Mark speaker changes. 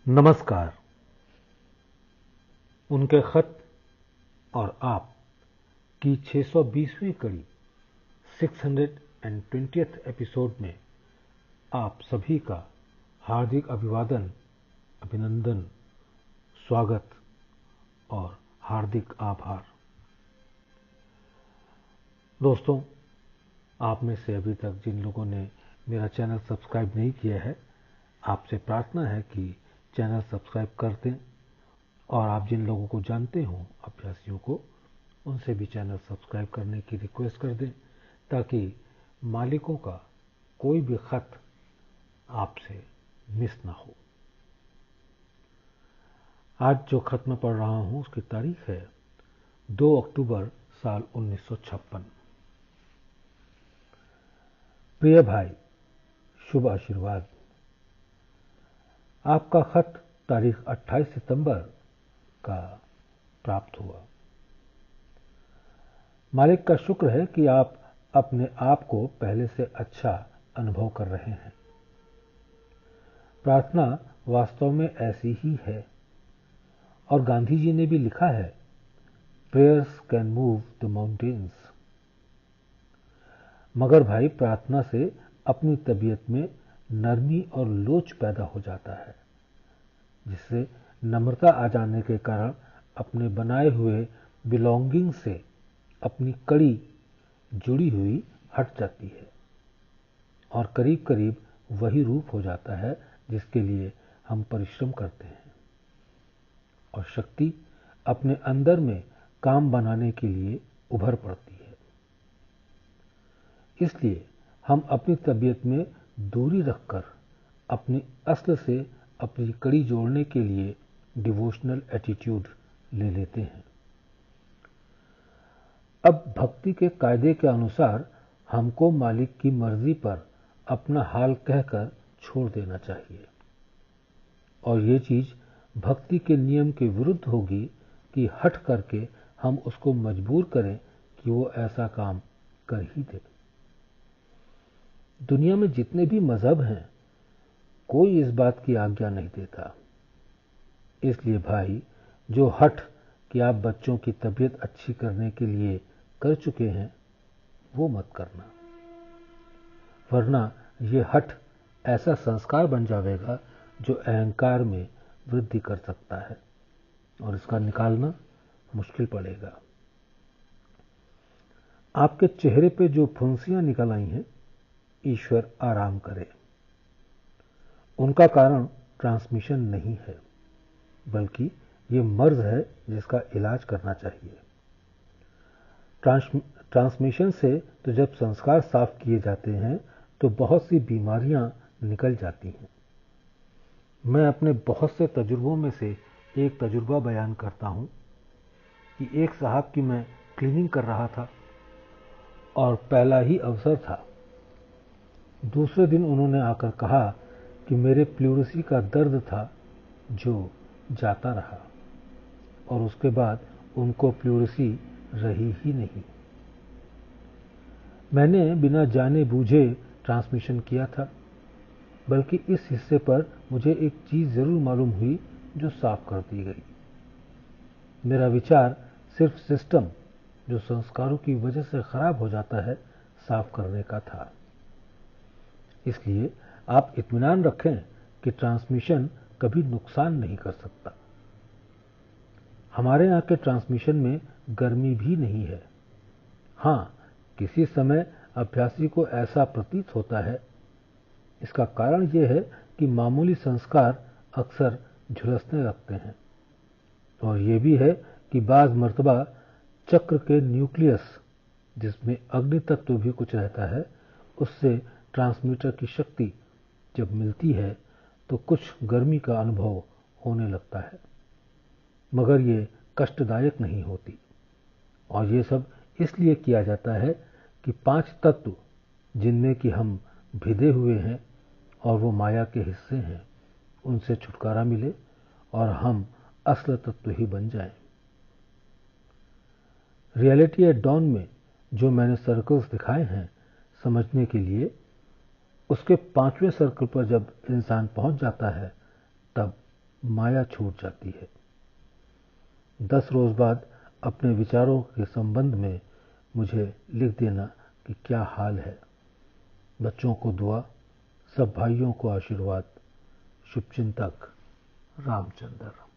Speaker 1: नमस्कार। उनके खत और आप की 620वीं कड़ी 620th एपिसोड में आप सभी का हार्दिक अभिवादन, अभिनंदन, स्वागत और हार्दिक आभार। दोस्तों, आप में से अभी तक जिन लोगों ने मेरा चैनल सब्सक्राइब नहीं किया है, आपसे प्रार्थना है कि चैनल सब्सक्राइब कर दें, और आप जिन लोगों को जानते हो, अभ्यासियों को, उनसे भी चैनल सब्सक्राइब करने की रिक्वेस्ट कर दें, ताकि मालिकों का कोई भी खत आपसे मिस ना हो। आज जो खत मैं पढ़ रहा हूं उसकी तारीख है 2 अक्टूबर साल 1956। प्रिय भाई, शुभ आशीर्वाद। आपका खत तारीख 28 सितंबर का प्राप्त हुआ। मालिक का शुक्र है कि आप अपने आप को पहले से अच्छा अनुभव कर रहे हैं। प्रार्थना वास्तव में ऐसी ही है, और गांधी जी ने भी लिखा है, prayers can move the mountains. मगर भाई, प्रार्थना से अपनी तबीयत में नरमी और लोच पैदा हो जाता है, जिससे नम्रता आ जाने के कारण अपने बनाए हुए बिलोंगिंग से अपनी कड़ी जुड़ी हुई हट जाती है, और करीब करीब वही रूप हो जाता है जिसके लिए हम परिश्रम करते हैं, और शक्ति अपने अंदर में काम बनाने के लिए उभर पड़ती है। इसलिए हम अपनी तबीयत में दूरी रखकर अपनी असल से अपनी कड़ी जोड़ने के लिए डिवोशनल एटीट्यूड ले लेते हैं। अब भक्ति के कायदे के अनुसार हमको मालिक की मर्जी पर अपना हाल कहकर छोड़ देना चाहिए, और ये चीज भक्ति के नियम के विरुद्ध होगी कि हट करके हम उसको मजबूर करें कि वो ऐसा काम कर ही दे। दुनिया में जितने भी मजहब हैं, कोई इस बात की आज्ञा नहीं देता। इसलिए भाई, जो हठ कि आप बच्चों की तबीयत अच्छी करने के लिए कर चुके हैं, वो मत करना, वरना ये हठ ऐसा संस्कार बन जाएगा जो अहंकार में वृद्धि कर सकता है, और इसका निकालना मुश्किल पड़ेगा। आपके चेहरे पे जो फुंसियां निकल आई हैं, ईश्वर आराम करे। उनका कारण ट्रांसमिशन नहीं है, बल्कि ये मर्ज है जिसका इलाज करना चाहिए। ट्रांसमिशन से तो जब संस्कार साफ किए जाते हैं तो बहुत सी बीमारियां निकल जाती हैं। मैं अपने बहुत से तजुर्बों में से एक तजुर्बा बयान करता हूं कि एक साहब की मैं क्लीनिंग कर रहा था, और पहला ही अवसर था। दूसरे दिन उन्होंने आकर कहा कि मेरे प्लूरसी का दर्द था जो जाता रहा, और उसके बाद उनको प्लूरसी रही ही नहीं। मैंने बिना जाने बूझे ट्रांसमिशन किया था, बल्कि इस हिस्से पर मुझे एक चीज जरूर मालूम हुई जो साफ कर दी गई। मेरा विचार सिर्फ सिस्टम, जो संस्कारों की वजह से खराब हो जाता है, साफ करने का था। इसलिए आप इत्मीनान रखें कि ट्रांसमिशन कभी नुकसान नहीं कर सकता। हमारे यहाँ के ट्रांसमिशन में गर्मी भी नहीं है। हाँ, किसी समय अभ्यासी को ऐसा प्रतीत होता है। इसका कारण यह है कि मामूली संस्कार अक्सर झुलसने लगते हैं, और यह भी है कि बाज मर्तबा चक्र के न्यूक्लियस, जिसमें अग्नि तत्व भी कुछ रहता है, उससे ट्रांसमीटर की शक्ति जब मिलती है तो कुछ गर्मी का अनुभव होने लगता है, मगर ये कष्टदायक नहीं होती। और ये सब इसलिए किया जाता है कि 5 तत्व जिनमें कि हम भिदे हुए हैं और वो माया के हिस्से हैं, उनसे छुटकारा मिले और हम असल तत्व ही बन जाएं। रियलिटी एट डॉन में जो मैंने सर्कल्स दिखाए हैं समझने के लिए, उसके 5वें सर्कल पर जब इंसान पहुंच जाता है, तब माया छूट जाती है। 10 रोज बाद अपने विचारों के संबंध में मुझे लिख देना कि क्या हाल है। बच्चों को दुआ, सब भाइयों को आशीर्वाद। शुभचिंतक रामचंद्र।